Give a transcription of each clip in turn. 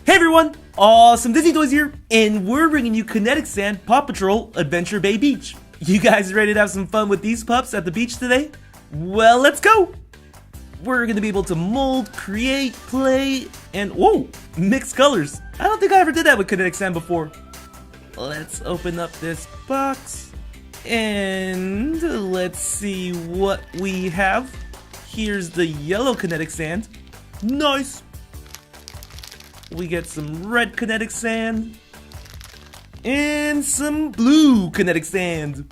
Hey everyone, Awesome Disney Toys here, and we're bringing you Kinetic Sand Paw Patrol Adventure Bay Beach. You guys ready to have some fun with these pups at the beach today? Well, let's go! We're gonna be able to mold, create, play, and whoa, mix colors. I don't think I ever did that with Kinetic Sand before. Let's open up this box, and let's see what we have. Here's the yellow Kinetic Sand. Nice! We get some red Kinetic Sand and some blue Kinetic Sand.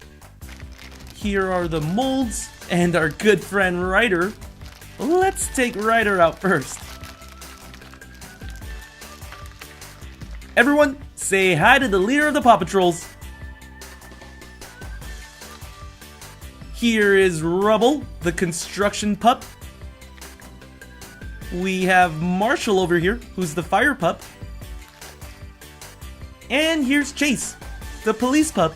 Here are the molds and our good friend Ryder. Let's take Ryder out first. Everyone, say hi to the leader of the Paw Patrols. Here is Rubble, the construction pup. We have Marshall over here, who's the fire pup. And here's Chase, the police pup.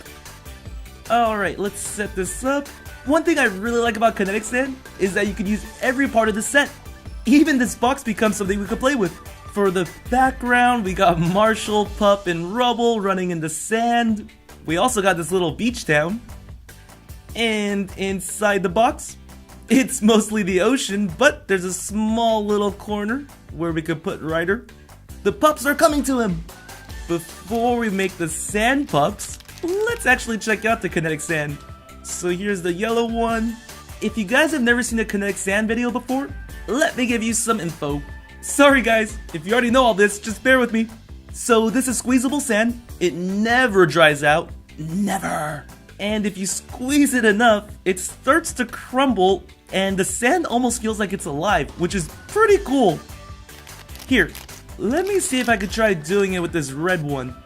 Alright, let's set this up. One thing I really like about Kinetic Sand is that you can use every part of the set. Even this box becomes something we could play with. For the background, we got Marshall, Pup, and Rubble running in the sand. We also got this little beach town. And inside the box, it's mostly the ocean, but there's a small little corner where we could put Ryder. The pups are coming to him! Before we make the sand pups, let's actually check out the Kinetic Sand. So here's the yellow one. If you guys have never seen a Kinetic Sand video before, let me give you some info. Sorry guys, if you already know all this, just bear with me. So this is squeezable sand. It never dries out. Never! And if you squeeze it enough, it starts to crumble and the sand almost feels like it's alive, which is pretty cool. Here, let me see if I could try doing it with this red one.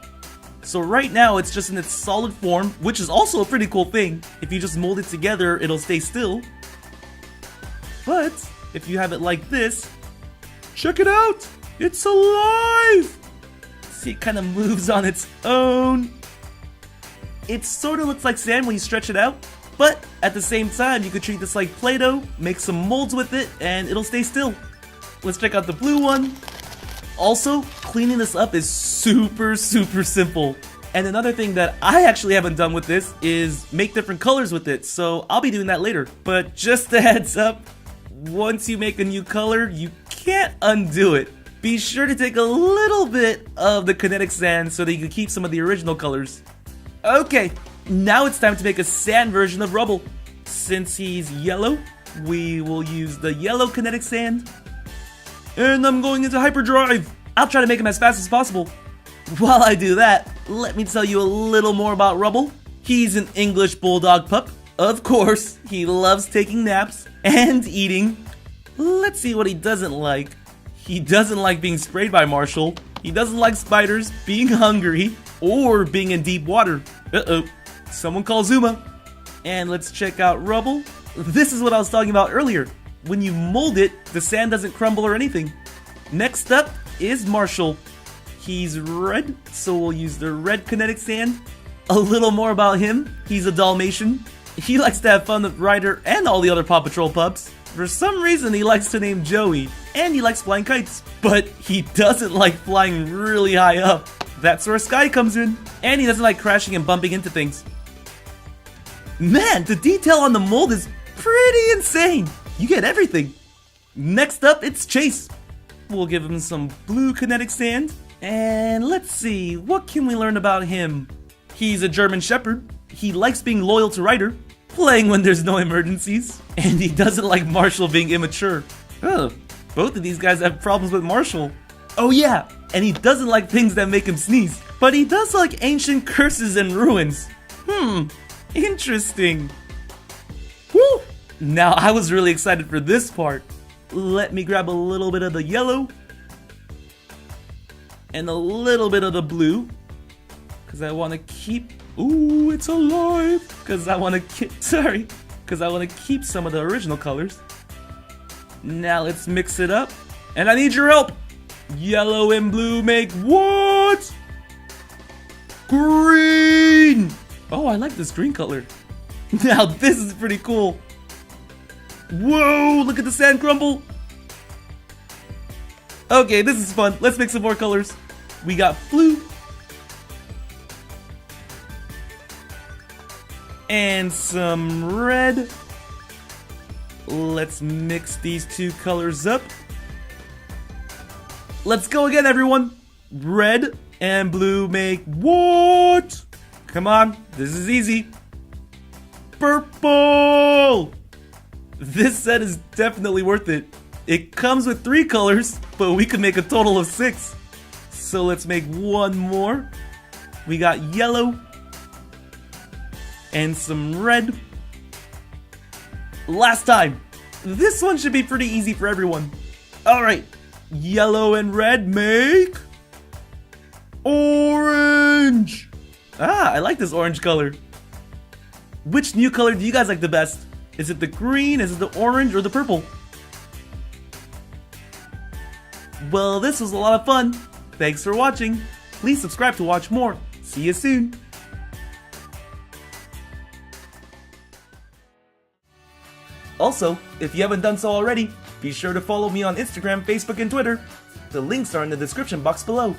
So right now it's just in its solid form, which is also a pretty cool thing. If you just mold it together, it'll stay still. But if you have it like this, check it out! It's alive! See, it kind of moves on its own. It sort of looks like sand when you stretch it out, but at the same time, you could treat this like Play-Doh, make some molds with it, and it'll stay still. Let's check out the blue one. Also, cleaning this up is super simple. And another thing that I actually haven't done with this is make different colors with it, so I'll be doing that later. But just a heads up, once you make a new color, you can't undo it. Be sure to take a little bit of the Kinetic Sand so that you can keep some of the original colors. Okay, now it's time to make a sand version of Rubble. Since he's yellow, we will use the yellow Kinetic Sand. And I'm going into hyperdrive. I'll try to make him as fast as possible. While I do that, let me tell you a little more about Rubble. He's an English Bulldog pup. Of course, he loves taking naps and eating. Let's see what he doesn't like. He doesn't like being sprayed by Marshall. He doesn't like spiders, being hungry, or being in deep water. Uh-oh, someone call Zuma. And let's check out Rubble. This is what I was talking about earlier. When you mold it, the sand doesn't crumble or anything. Next up is Marshall. He's red, so we'll use the red Kinetic Sand. A little more about him. He's a Dalmatian. He likes to have fun with Ryder and all the other Paw Patrol pups. For some reason, he likes to name Joey, and he likes flying kites. But he doesn't like flying really high up. That's where Sky comes in. And he doesn't like crashing and bumping into things. Man, the detail on the mold is pretty insane. You get everything. Next up, it's Chase. We'll give him some blue Kinetic Sand. And let's see, what can we learn about him? He's a German Shepherd. He likes being loyal to Ryder, playing when there's no emergencies. And he doesn't like Marshall being immature. Oh, both of these guys have problems with Marshall. Oh yeah, and he doesn't like things that make him sneeze. But he does like ancient curses and ruins. Interesting. Woo! Now I was really excited for this part. Let me grab a little bit of the yellow. And a little bit of the blue. Because I want to keep... Ooh, it's alive! Because I want to keep... Sorry. Because I want to keep some of the original colors. Now let's mix it up. And I need your help! Yellow and blue make what? Green! Oh, I like this green color. Now this is pretty cool. Whoa, look at the sand crumble. Okay, this is fun. Let's make some more colors. We got blue. And some red. Let's mix these two colors up. Let's go again, everyone. Red and blue make what? Come on, this is easy. Purple! This set is definitely worth it. It comes with 3 colors, but we could make a total of 6. So let's make one more. We got yellow and some red. Last time. This one should be pretty easy for everyone. Alright, yellow and red make orange. I like this orange color. Which new color do you guys like the best? Is it the green, is it the orange, or the purple? Well, this was a lot of fun. Thanks for watching. Please subscribe to watch more. See you soon. Also, if you haven't done so already, be sure to follow me on Instagram, Facebook, and Twitter. The links are in the description box below.